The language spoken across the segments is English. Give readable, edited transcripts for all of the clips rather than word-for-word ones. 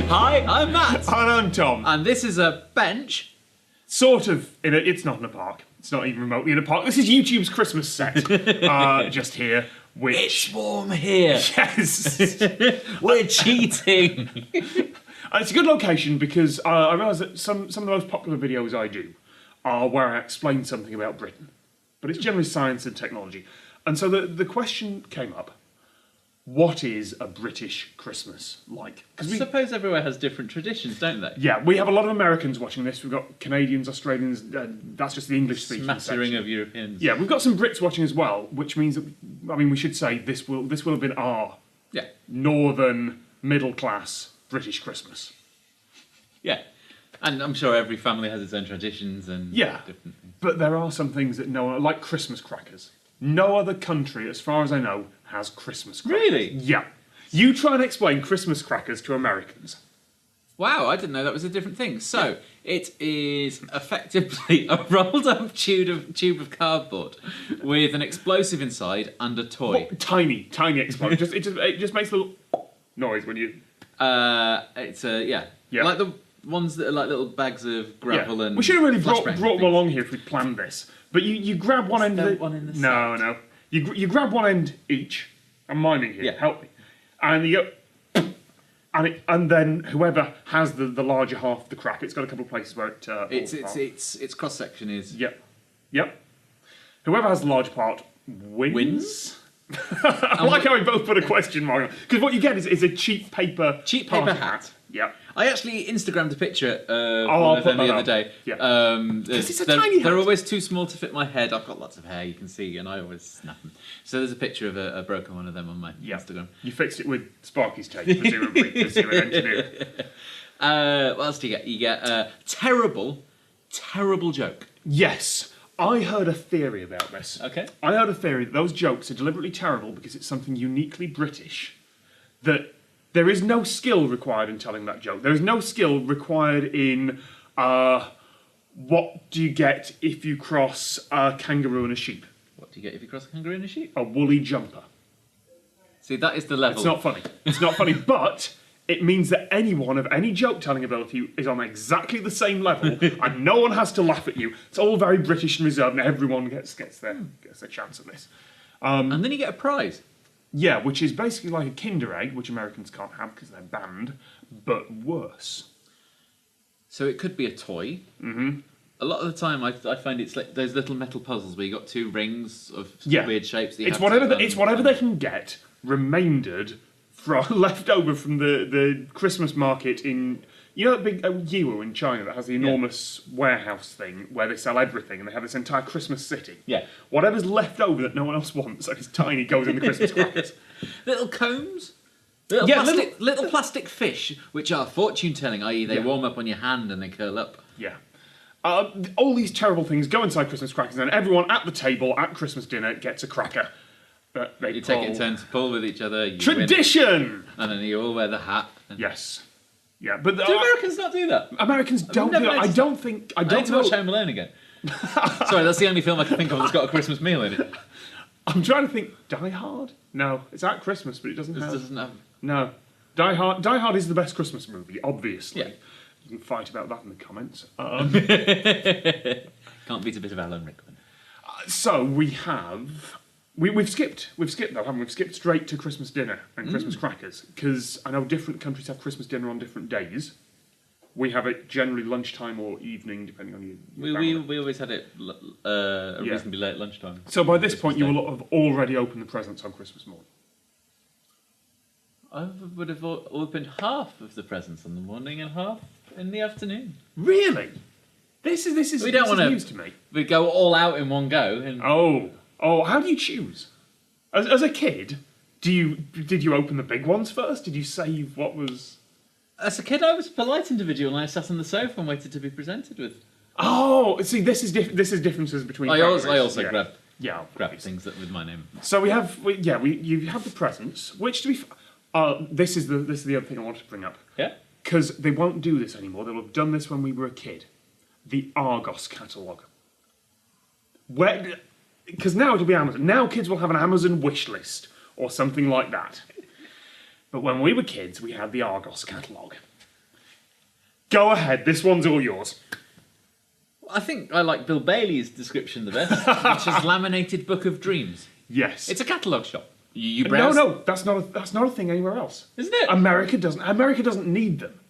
Hi, I'm Matt. And I'm Tom. And this is a bench. Sort of, it's not in a park. It's not even remotely in a park. This is YouTube's Christmas set. Just here, which... It's warm here. Yes. We're cheating. It's a good location because I realise that some of the most popular videos I do are where I explain something about Britain. But it's generally science and technology. And so the question came up, what is a British Christmas like? I suppose everywhere has different traditions, don't they? Yeah, we have a lot of Americans watching this. We've got Canadians, Australians, that's just the English-speaking section. Smattering of Europeans. Yeah, we've got some Brits watching as well, which means that, we should say this will have been our northern, middle-class British Christmas. Yeah. And I'm sure every family has its own traditions and different things. But there are some things that no one, like Christmas crackers. No other country, as far as I know, has Christmas crackers. Really? Yeah. You try and explain Christmas crackers to Americans. Wow, I didn't know that was a different thing. So, it is effectively a rolled up tube of cardboard with an explosive inside and a toy. Tiny explosion. it just makes a little noise when you... It's like the ones that are like little bags of gravel and... We should have really brought flashbang them things. along here if we'd planned this. But you grab one end of it. One in the No. You grab one end each. I'm miming here. Yeah. Help me. And you go... And then whoever has the larger half of the crack, it's got a couple of places where it... its cross section is... Yep. Whoever has the large part wins? I like how we both put a question mark on. Because what you get is a cheap paper... Cheap paper party hat. Yep. I actually Instagrammed a picture of I'll one of put them the that other up. day. Yeah. It's a tiny hat. They're always too small to fit my head. I've got lots of hair, you can see, and I always snap them. So there's a picture of a broken one of them on my Instagram. You fixed it with Sparky's tape, presumably, because you're an engineer. What else do you get? You get a terrible joke. Yes. I heard a theory about this. Okay. I heard a theory that those jokes are deliberately terrible because it's something uniquely British. That there is no skill required in telling that joke. There is no skill required in what do you get if you cross a kangaroo and a sheep? What do you get if you cross a kangaroo and a sheep? A woolly jumper. See, that is the level. It's not funny. It's not funny, but it means that anyone of any joke-telling ability is on exactly the same level, and no one has to laugh at you. It's all very British and reserved, and everyone gets their chance at this. And then you get a prize. Yeah, which is basically like a Kinder Egg, which Americans can't have because they're banned, but worse. So it could be a toy. Mm-hmm. A lot of the time, I find it's like those little metal puzzles where you got two rings of weird shapes. That you It's have whatever. to, It's whatever they can get remaindered from left over from the Christmas market in. You know that big Yiwu in China that has the enormous warehouse thing where they sell everything and they have this entire Christmas city? Yeah. Whatever's left over that no one else wants, like it's tiny, goes in the Christmas crackers. Little combs? Little plastic fish, which are fortune-telling, i.e. they warm up on your hand and they curl up. Yeah. All these terrible things go inside Christmas crackers and everyone at the table at Christmas dinner gets a cracker. You take it in turns to pull with each other. You Tradition! win, and then you all wear the hat. Yes. Yeah, but Do Americans not do that? Americans don't do that. I don't think. I need don't to know. watch Home Alone again. Sorry, that's the only film I can think of that's got a Christmas meal in it. I'm trying to think. Die Hard? No, it's at Christmas, but it doesn't have. Doesn't have. No, Die Hard. Die Hard is the best Christmas movie, obviously. Yeah. You can fight about that in the comments. Can't beat a bit of Alan Rickman. So we have. We've skipped though, haven't we? We've skipped straight to Christmas dinner and Christmas crackers because I know different countries have Christmas dinner on different days. We have it generally lunchtime or evening, depending on your family. We always had it a reasonably late lunchtime. So by this point, you will have already opened the presents on Christmas morning. I would have opened half of the presents in the morning and half in the afternoon. Really? This is We don't want news to me. We go all out in one go. And Oh, how do you choose? As a kid, did you open the big ones first? Did you save what was... As a kid, I was a polite individual and I sat on the sofa and waited to be presented with. Oh, see, this is differences between I families. also grab grab things with my name. So you have the presents, which to be... this is the other thing I wanted to bring up. Yeah? Because they won't do this anymore. They'll have done this when we were a kid. The Argos catalogue. Because now it'll be Amazon. Now kids will have an Amazon wish list or something like that. But when we were kids, we had the Argos catalogue. Go ahead, this one's all yours. I think I like Bill Bailey's description the best, which is Laminated Book of Dreams. Yes. It's a catalogue shop. You browse. No, that's not a thing anywhere else. Isn't it? America doesn't need them.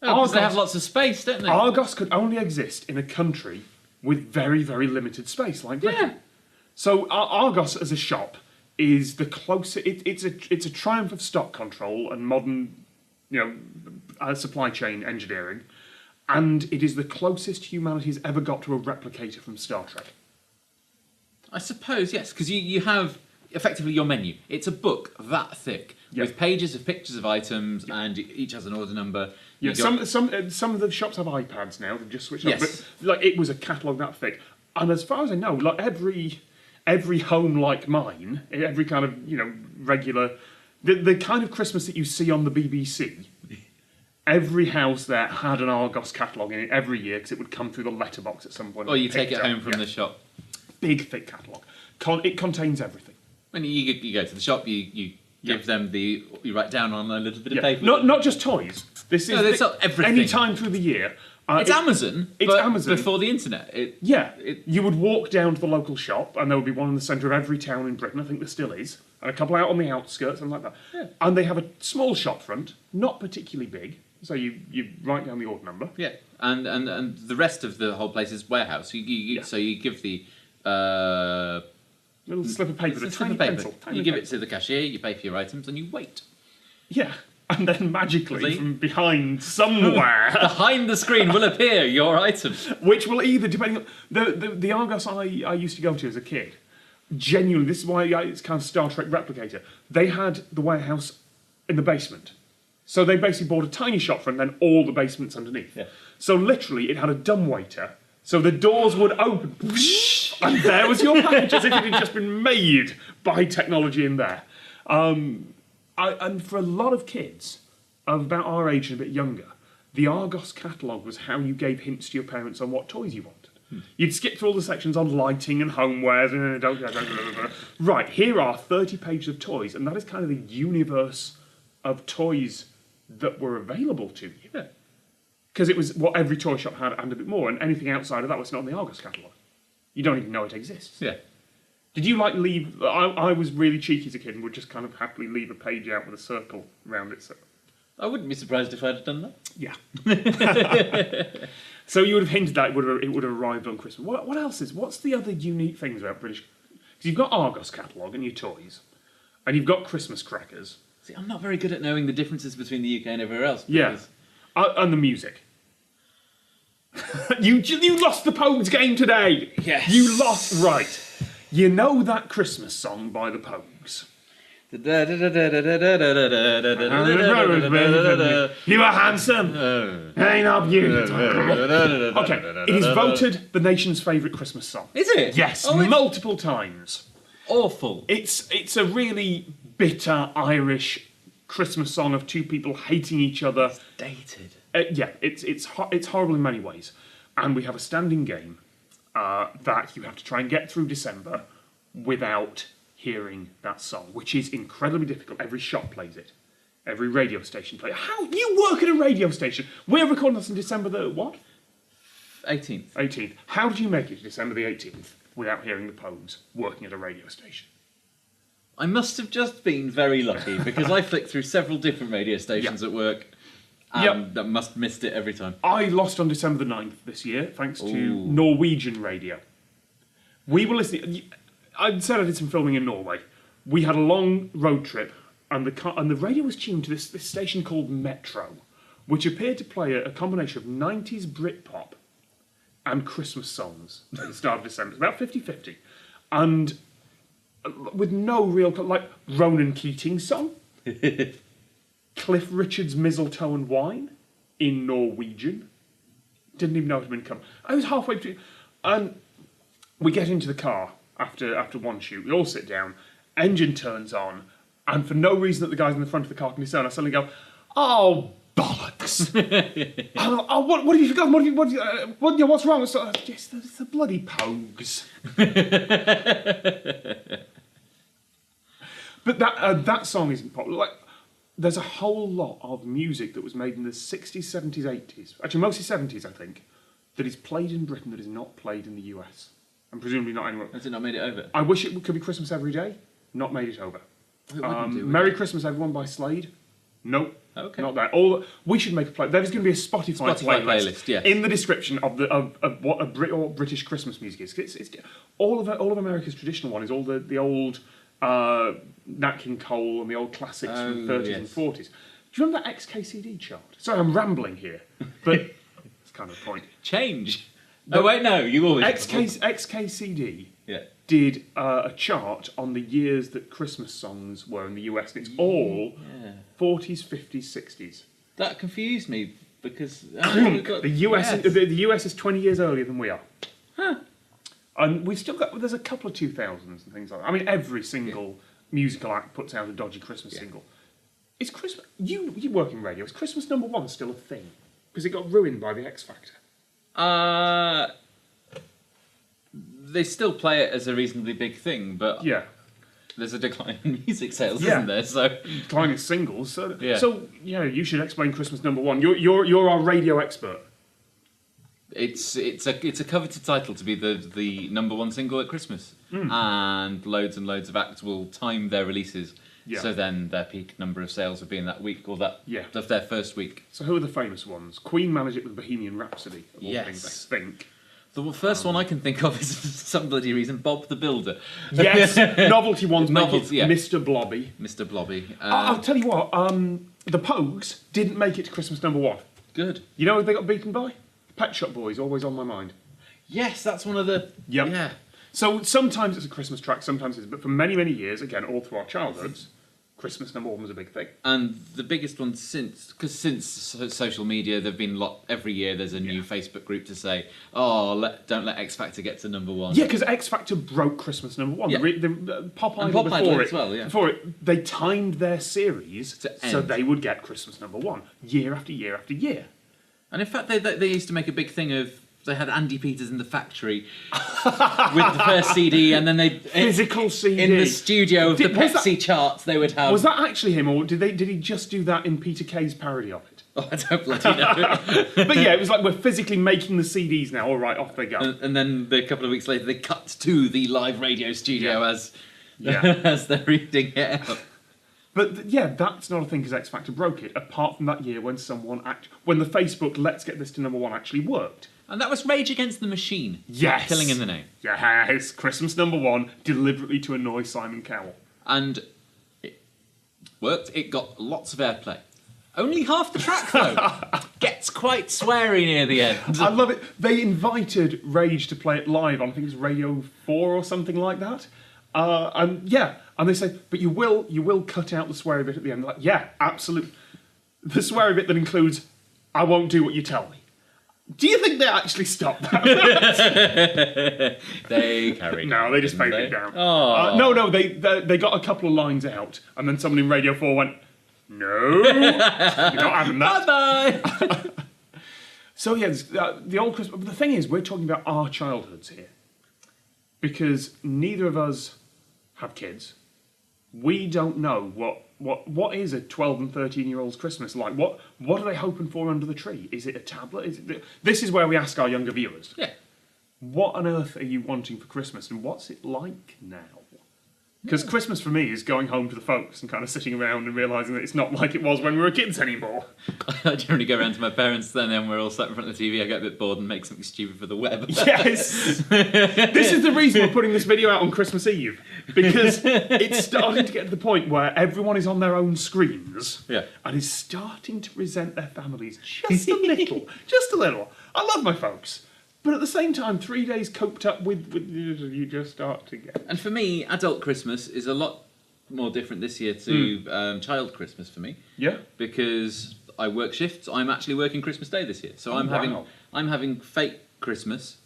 Oh, because they have lots of space, don't they? Argos could only exist in a country with very, very limited space, like Britain. Yeah. So Argos as a shop is the closest. It's a triumph of stock control and modern, supply chain engineering, and it is the closest humanity's ever got to a replicator from Star Trek. I suppose, yes, because you have effectively your menu. It's a book that thick with pages of pictures of items, and each has an order number. Yeah, some of the shops have iPads now. They've just switched over. But it was a catalogue that thick, and as far as I know, like every home like mine, every kind of regular, the kind of Christmas that you see on the BBC. Every house there had an Argos catalogue in it every year because it would come through the letterbox at some point. Or you take it home from the shop. Big, thick catalogue. It contains everything. When you go to the shop, you give them you write down on a little bit of paper. Not just toys. This is it's everything. Any time through the year. It's Amazon. It's Amazon before the internet. You would walk down to the local shop, and there would be one in the centre of every town in Britain. I think there still is, and a couple out on the outskirts, and like that. Yeah. And they have a small shop front, not particularly big. So you write down the order number. Yeah, and the rest of the whole place is warehouse. So you give the little slip of paper, a tiny pencil. You give it to the cashier. You pay for your items, and you wait. Yeah. And then magically, from behind somewhere, behind the screen will appear your item, which will either, depending on the Argos I used to go to as a kid. Genuinely, this is why it's kind of Star Trek replicator. They had the warehouse in the basement, so they basically bought a tiny shop front, and then all the basements underneath. Yeah. So literally, it had a dumbwaiter. So the doors would open, and there was your package, as if it had just been made by technology in there. And for a lot of kids of about our age and a bit younger, the Argos catalogue was how you gave hints to your parents on what toys you wanted. You'd skip through all the sections on lighting and homewares and right, here are 30 pages of toys, and that is kind of the universe of toys that were available to you. Because it was what every toy shop had and a bit more, and anything outside of that was not in the Argos catalogue. You don't even know it exists. Yeah. Did you leave? I was really cheeky as a kid and would just kind of happily leave a page out with a circle around it. So. I wouldn't be surprised if I'd have done that. Yeah. So you would have hinted that it would have arrived on Christmas. What else is? What's the other unique things about British? Because you've got Argos catalogue and your toys, and you've got Christmas crackers. See, I'm not very good at knowing the differences between the UK and everywhere else. Yeah. And the music. You lost the Pogues game today. Yes. You lost, right. You know that Christmas song by the Pogues? You are handsome. Ain't up you. Okay, it is voted the nation's favourite Christmas song. Is it? Yes, multiple times. Awful. It's a really bitter Irish Christmas song of two people hating each other. It's dated. It's horrible in many ways, and we have a standing game that you have to try and get through December without hearing that song, which is incredibly difficult. Every shop plays it, every radio station plays it. How you work at a radio station? We're recording this on December the what? 18th. 18th. How did you make it to December the 18th without hearing the Pogues working at a radio station? I must have just been very lucky because I flicked through several different radio stations at work. That must have missed it every time. I lost on December the 9th this year, thanks to Norwegian radio. We were listening. I said I did some filming in Norway. We had a long road trip, and the radio was tuned to this station called Metro, which appeared to play a combination of 90s Britpop and Christmas songs at the start of December. It's about 50-50. And with no real... Like Ronan Keating's song. Cliff Richard's Mistletoe and Wine in Norwegian. Didn't even know it had been come. I was halfway between, and we get into the car after one shoot. We all sit down. Engine turns on, and for no reason that the guys in the front of the car can discern, I suddenly go, "Oh bollocks! What have you forgotten? What's wrong?" It's yes, it's the bloody Pogues. But that song isn't popular. Like, there's a whole lot of music that was made in the 60s, 70s, 80s, actually mostly 70s, I think, that is played in Britain that is not played in the US. And presumably not anywhere. Has it not made it over? I wish it could be Christmas every day. Not made it over. It wouldn't do, would Merry it? Christmas Everyone by Slade. Nope. Okay. Not that. We should make a play. There's going to be a Spotify playlist, yes. in the description of what a British Christmas music is. It's all of America's traditional one is all the old Nat King Cole and the old classics from the 30s and 40s. Do you remember that XKCD chart? Sorry, I'm rambling here, but it's kind of the point. Change. Oh wait, no, you always. XKCD Yeah. did a chart on the years that Christmas songs were in the US, and it's all 40s, 50s, 60s. That confused me because The US is 20 years earlier than we are. Huh. And we've still got, there's a couple of 2000s and things like that. I mean, every single musical act puts out a dodgy Christmas single. Is Christmas, you work in radio, is Christmas number one still a thing? Because it got ruined by the X Factor. They still play it as a reasonably big thing, but Yeah. there's a decline in music sales, Yeah. isn't there? So Declining singles. So, Yeah. you should explain Christmas number one. You're our radio expert. it's a coveted title to be the number one single at Christmas, and loads of acts will time their releases. Yeah. So then their peak number of sales would be in that week or of their first week. So who are the famous ones? Queen managed it with Bohemian Rhapsody, of all Yes. things, I think. The first one I can think of is, for some bloody reason, Bob the Builder. Yes, novelty ones make it Novelty, yeah. Mr. Blobby. Mr. Blobby. I'll tell you what, the Pogues didn't make it to Christmas number one. Good. You know who they got beaten by? Pet Shop Boys, always on my mind. Yes, that's one of the... Yep. Yeah. So sometimes it's a Christmas track, sometimes it's... But for many, many years, again, all through our childhoods, Christmas number one was a big thing. And the biggest one since social media, there've been every year there's a new Facebook group to say, don't let X Factor get to number one. Yeah, because X Factor broke Christmas number one. Yeah. The Pop And Idol Pop Idol before as well, yeah. Before it, they timed their series To so end. they would get Christmas number one year after year after year. And in fact, they used to make a big thing of, they had Andy Peters in the factory with the first CD, and then Physical CD. in the studio of the Was that- Pepsi charts, they would have... Was that actually him, or did he just do that in Peter Kay's parody of it? Oh, I don't bloody know. But yeah, it was like, we're physically making the CDs now. All right, off they go. And then a couple of weeks later, they cut to the live radio studio as Yeah. as they're reading it out. But yeah, that's not a thing because X Factor broke it. Apart from that year when when the Facebook "Let's get this to number one" actually worked. And that was Rage Against the Machine. Yes, Killing in the Name. Yes, Christmas number one, deliberately to annoy Simon Cowell. And it worked. It got lots of airplay. Only half the track, though. Gets quite sweary near the end. I love it. They invited Rage to play it live on, I think it was Radio 4 or something like that. And they said, but you will cut out the sweary bit at the end. Like, yeah, absolutely. The sweary bit that includes, I won't do what you tell me. Do you think they actually stopped that? They carried No, on, they just didn't faded they? it down. Oh. No, they got a couple of lines out, and then someone in Radio 4 went, no, you're not having that. Bye-bye! So yeah, the old Christmas. But the thing is, we're talking about our childhoods here, because neither of us have kids. We don't know what is a 12 and 13-year-old's Christmas like. What are they hoping for under the tree? Is it a tablet? This is where we ask our younger viewers. Yeah. What on earth are you wanting for Christmas, and what's it like now? Because Christmas for me is going home to the folks and kind of sitting around and realising that it's not like it was when we were kids anymore. I generally go around to my parents then, and we're all sat in front of the TV. I get a bit bored and make something stupid for the web. Yes! This is the reason we're putting this video out on Christmas Eve. Because it's starting to get to the point where everyone is on their own screens and is starting to resent their families just a little. Just a little. I love my folks. But at the same time, 3 days coped up with you just start to get... And for me, adult Christmas is a lot more different this year to child Christmas for me. Yeah? Because I work shifts. I'm actually working Christmas Day this year. So Oh, I'm having fake Christmas.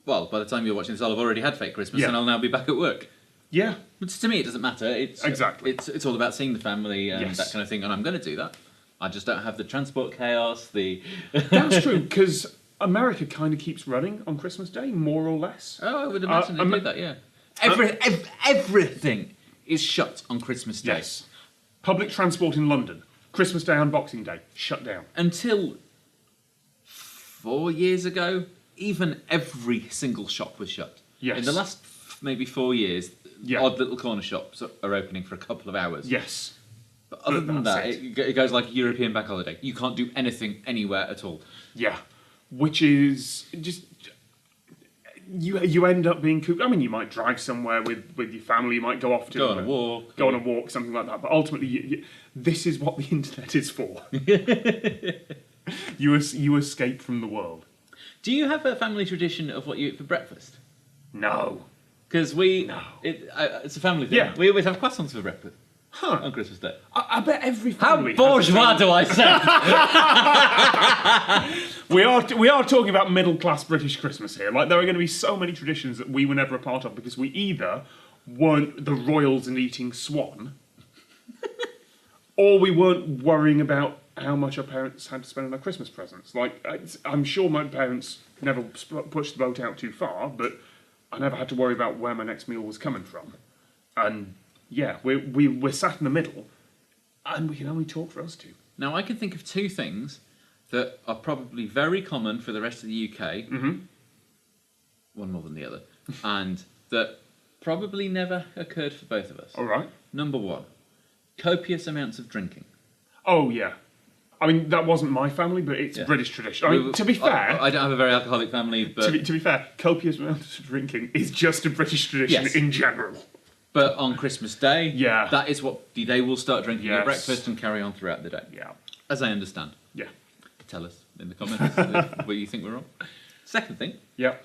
Well, by the time you're watching this, I'll have already had fake Christmas Yeah. and I'll now be back at work. Yeah. But to me, it doesn't matter. Exactly. It's all about seeing the family and Yes. that kind of thing, and I'm going to do that. I just don't have the transport chaos, That's true, because America kind of keeps running on Christmas Day, more or less. Oh, I would imagine they do that, yeah. Everything is shut on Christmas Day. Yes. Public transport in London, Christmas Day and Boxing Day, shut down. Until 4 years ago, even every single shop was shut. Yes. In the last maybe 4 years, Yeah. odd little corner shops are opening for a couple of hours. Yes. But other than That's that, it goes like a European bank holiday. You can't do anything anywhere at all. Yeah. Which is just... You end up being cooped. I mean, you might drive somewhere with your family. You might go off to... Go on a walk. Go on a walk, something like that. But ultimately, this is what the internet is for. You escape from the world. Do you have a family tradition of what you eat for breakfast? No. Because it's a family thing. Yeah. We always have croissants for breakfast Huh. on Christmas Day. I bet every How family... bourgeois do I sound? We are talking about middle-class British Christmas here. Like, there are going to be so many traditions that we were never a part of because we either weren't the royals and eating swan, or we weren't worrying about how much our parents had to spend on their Christmas presents. Like, I'm sure my parents never pushed the boat out too far, but I never had to worry about where my next meal was coming from. And yeah, we're sat in the middle, and we can only talk for us two. Now, I can think of two things that are probably very common for the rest of the UK, one more than the other, and that probably never occurred for both of us. All right. Number one, copious amounts of drinking. Oh, yeah. I mean, that wasn't my family, but it's British tradition. I mean, to be fair... I don't have a very alcoholic family, but... To be fair, copious amounts of drinking is just a British tradition Yes. in general. But on Christmas Day, Yeah. that is what they will start drinking at Yes. breakfast and carry on throughout the day. Yeah. As I understand. Yeah. Tell us in the comments where you think we're wrong. Second thing Yeah.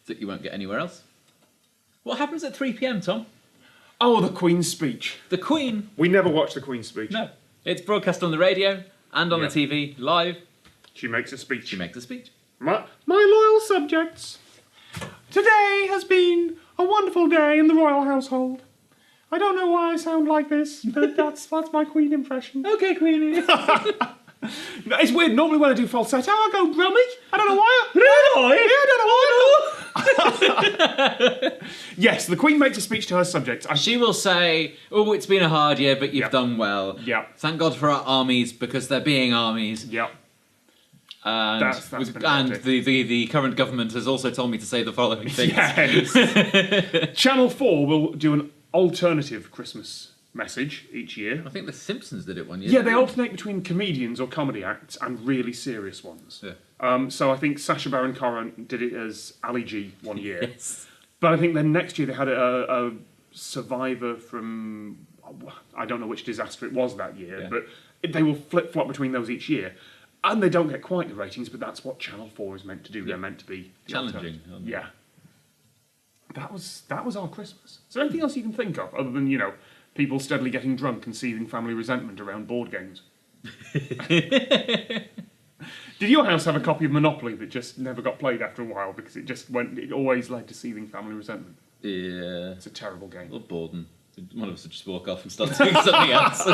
that you won't get anywhere else. What happens at 3 p.m, Tom? Oh, the Queen's speech. The Queen. We never watched the Queen's speech. No. It's broadcast on the radio and on Yeah. the TV live. She makes a speech. She makes a speech. My loyal subjects, today has been a wonderful day in the royal household. I don't know why I sound like this, but that's my Queen impression. Okay, Queenie. It's weird. Normally when I do falsetto, I go brummy. I don't know why. I don't know why. Yes, the Queen makes a speech to her subjects. She will say, "Oh, it's been a hard year, but you've Yeah. done well. Yeah. Thank God for our armies because they're being armies." Yep. And, That's and fantastic. the current government has also told me to say the following things. Yes. Channel 4 will do an alternative Christmas message each year. I think The Simpsons did it one year. Yeah, didn't they alternate between comedians or comedy acts and really serious ones. Yeah. So I think Sacha Baron Cohen did it as Ali G one year. Yes. But I think then next year they had a survivor from... I don't know which disaster it was that year, Yeah. but they will flip-flop between those each year. And they don't get quite the ratings, but that's what Channel 4 is meant to do. Yeah. They're meant to be... the Challenging, alternative. aren't they? Yeah. That was our Christmas. Is there anything else you can think of, other than, people steadily getting drunk and seething family resentment around board games? Did your house have a copy of Monopoly that just never got played after a while because it always led to seething family resentment? Yeah. It's a terrible game. Or Borden. One of us would just walk off and start doing something else.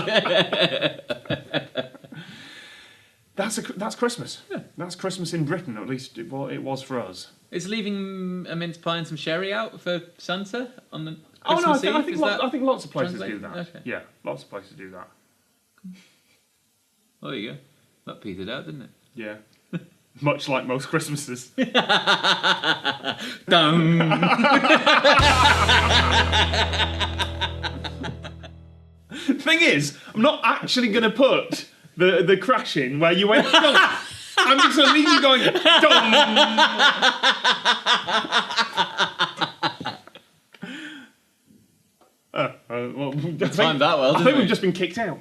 That's Christmas. Yeah. That's Christmas in Britain, at least it was for us. Is leaving a mince pie and some sherry out for Santa on the Oh no, Christmas Eve? Is that I think lots of places do translated? that. Okay. Yeah, lots of places do that. Oh, there you go. That petered out, didn't it? Yeah. Much like most Christmases. Dum. Thing is, I'm not actually going to put the crash in where you went dum. I'm just going to leave you going dum. Well, Timed that well, I didn't think we? we've just been kicked out.